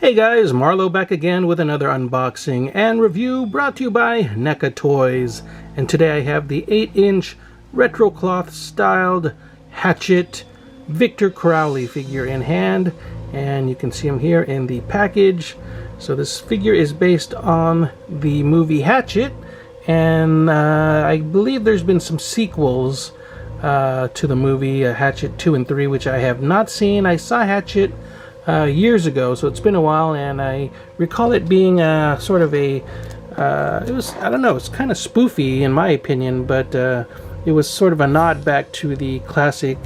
Hey guys, Marlo back again with another unboxing and review brought to you by NECA Toys. And today I have the 8-inch retro cloth styled Hatchet Victor Crowley figure in hand. And you can see him here in the package. So this figure is based on the movie Hatchet. And I believe there's been some sequels to the movie Hatchet 2 and 3, which I have not seen. I saw Hatchet years ago, so it's been a while, and I recall it being sort of a it was, I don't know, it's kind of spoofy in my opinion, but it was sort of a nod back to the classic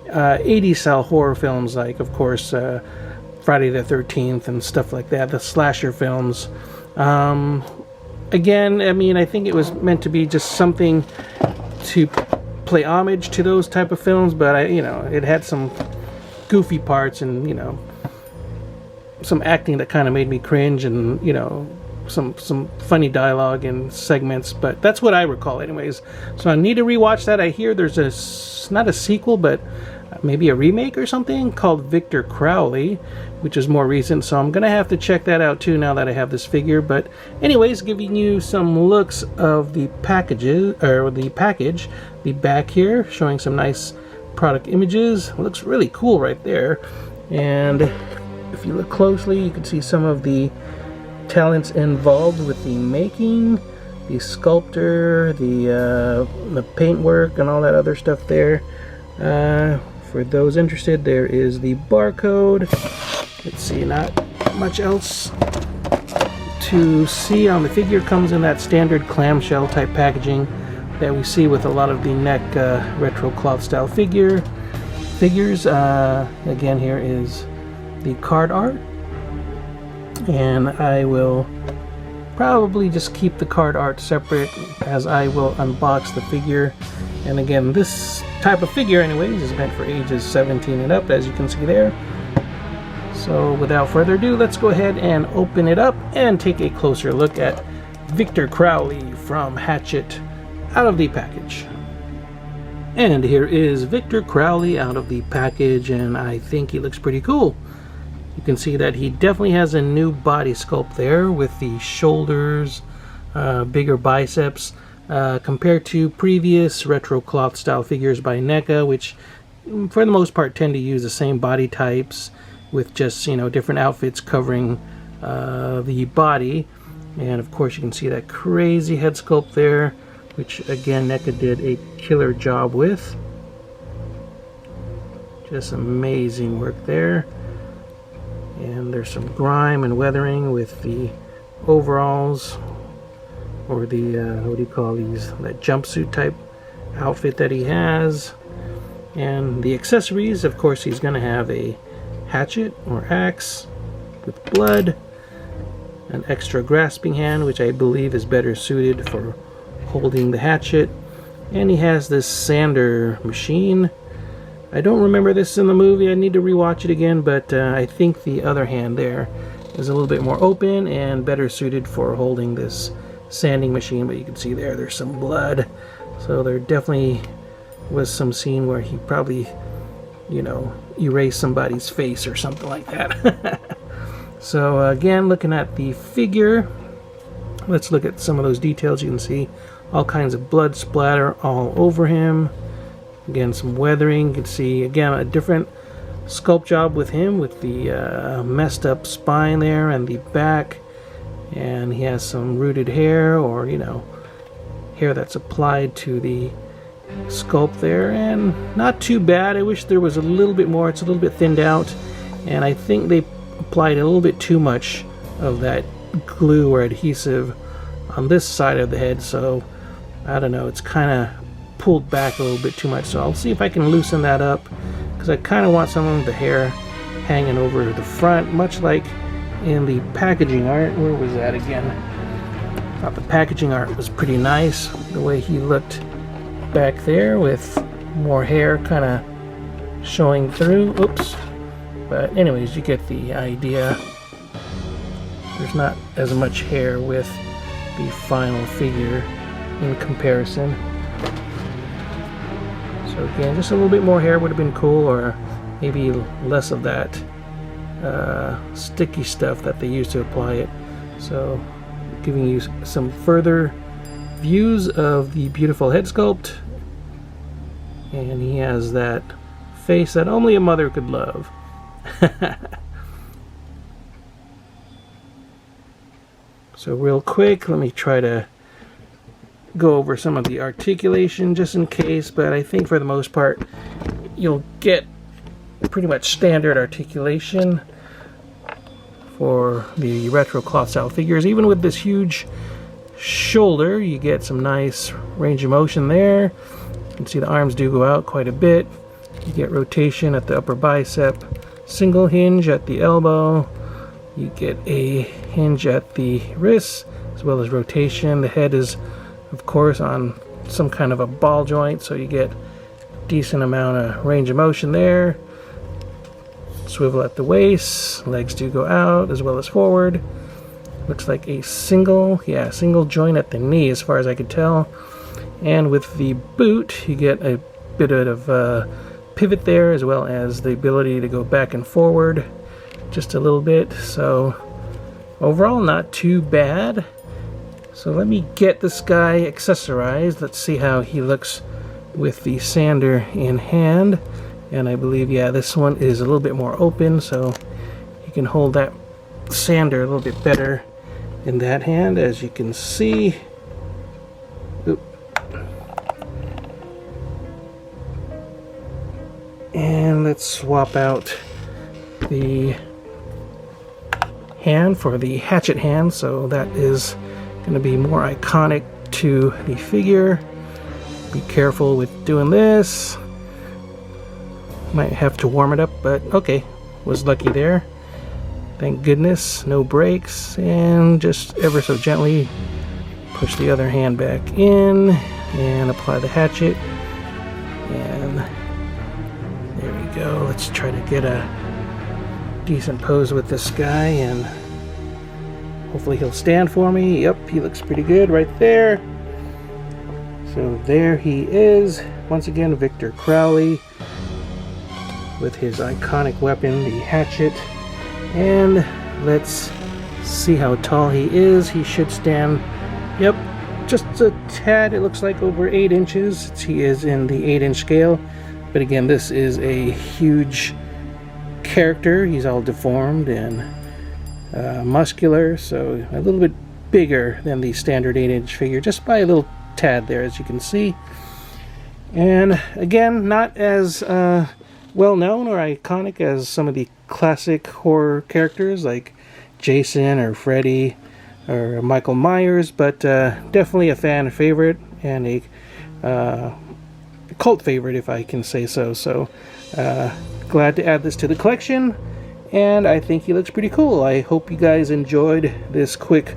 80s style horror films, like of course Friday the 13th and stuff like that, the slasher films. Again, I mean, I think it was meant to be just something to play homage to those type of films, but it had some goofy parts and some acting that kind of made me cringe, and some funny dialogue and segments, but that's what I recall anyways. So I need to rewatch that. I hear there's not a sequel, but maybe a remake or something called Victor Crowley, which is more recent, so I'm gonna have to check that out too now that I have this figure. But anyways, giving you some looks of the packages, or the package, the back here, showing some nice product images. It looks really cool right there, and if you look closely you can see some of the talents involved with the making, the sculptor, the paintwork and all that other stuff there. For those interested, there is the barcode. Let's see, not much else to see on the figure. Comes in that standard clamshell type packaging that we see with a lot of the NECA retro cloth style figures. Again, here is the card art, and I will probably just keep the card art separate as I will unbox the figure. And again, this type of figure anyways is meant for ages 17 and up, as you can see there. So without further ado, let's go ahead and open it up and take a closer look at Victor Crowley from Hatchet out of the package. And here is Victor Crowley out of the package, and I think he looks pretty cool. You can see that he definitely has a new body sculpt there with the shoulders, bigger biceps, compared to previous retro cloth style figures by NECA, which for the most part tend to use the same body types with just different outfits covering the body. And of course you can see that crazy head sculpt there, which again NECA did a killer job with. Just amazing work there. And there's some grime and weathering with the overalls, or the what do you call these, that jumpsuit type outfit that he has. And the accessories, of course he's going to have a hatchet or axe with blood, an extra grasping hand, which I believe is better suited for holding the hatchet, and he has this sander machine. I don't remember this in the movie, I need to rewatch it again, but I think the other hand there is a little bit more open and better suited for holding this sanding machine. But you can see there's some blood, so there definitely was some scene where he probably erased somebody's face or something like that. So again, looking at the figure, let's look at some of those details. You can see all kinds of blood splatter all over him. Again, some weathering. You can see again a different sculpt job with him, with the messed up spine there and the back, and he has some rooted hair, or hair that's applied to the sculpt there, and not too bad. I wish there was a little bit more. It's a little bit thinned out, and I think they applied a little bit too much of that glue or adhesive on this side of the head, so I don't know, it's kind of pulled back a little bit too much. So I'll see if I can loosen that up, because I kind of want some of the hair hanging over the front, much like in the packaging art. Where was that again? I thought the packaging art was pretty nice, the way he looked back there with more hair kind of showing through. Oops. But anyways, you get the idea. There's not as much hair with the final figure in comparison. So again, just a little bit more hair would have been cool, or maybe less of that sticky stuff that they use to apply it. So giving you some further views of the beautiful head sculpt, and he has that face that only a mother could love. So real quick, let me try to go over some of the articulation just in case, but I think for the most part you'll get pretty much standard articulation for the retro cloth style figures. Even with this huge shoulder, you get some nice range of motion there. You can see the arms do go out quite a bit. You get rotation at the upper bicep, single hinge at the elbow. You get a hinge at the wrist, as well as rotation. The head is, of course, on some kind of a ball joint, so you get a decent amount of range of motion there. Swivel at the waist, legs do go out as well as forward. Looks like a single joint at the knee as far as I could tell. And with the boot, you get a bit of pivot there, as well as the ability to go back and forward just a little bit. So overall, not too bad. So let me get this guy accessorized. Let's see how he looks with the sander in hand. And I believe, yeah, this one is a little bit more open, so you can hold that sander a little bit better in that hand, as you can see. Oop. And let's swap out the hand for the hatchet hand, so that is going to be more iconic to the figure. Be careful with doing this. Might have to warm it up, but okay, was lucky there. Thank goodness, no breaks, and just ever so gently push the other hand back in and apply the hatchet. And there we go. Let's try to get a decent pose with this guy, and hopefully he'll stand for me. Yep, he looks pretty good right there. So there he is. Once again, Victor Crowley with his iconic weapon, the hatchet. And let's see how tall he is. He should stand, yep, just a tad, it looks like over 8 inches. He is in the 8-inch scale. But again, this is a huge character. He's all deformed and muscular, so a little bit bigger than the standard 8-inch figure, just by a little tad there, as you can see. And again, not as well known or iconic as some of the classic horror characters like Jason or Freddy or Michael Myers, but definitely a fan favorite and a cult favorite, if I can say so. So glad to add this to the collection, and I think he looks pretty cool. I hope you guys enjoyed this quick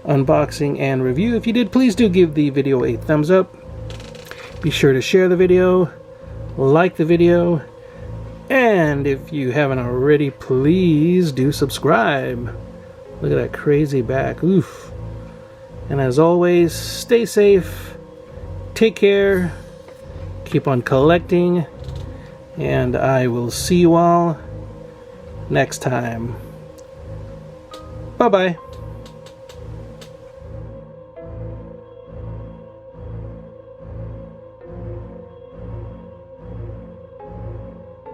unboxing and review. If you did, please do give the video a thumbs up. Be sure to share the video, like the video, and if you haven't already, please do subscribe. Look at that crazy back. Oof. And as always, stay safe, take care, keep on collecting, and I will see you all next time. Bye-bye.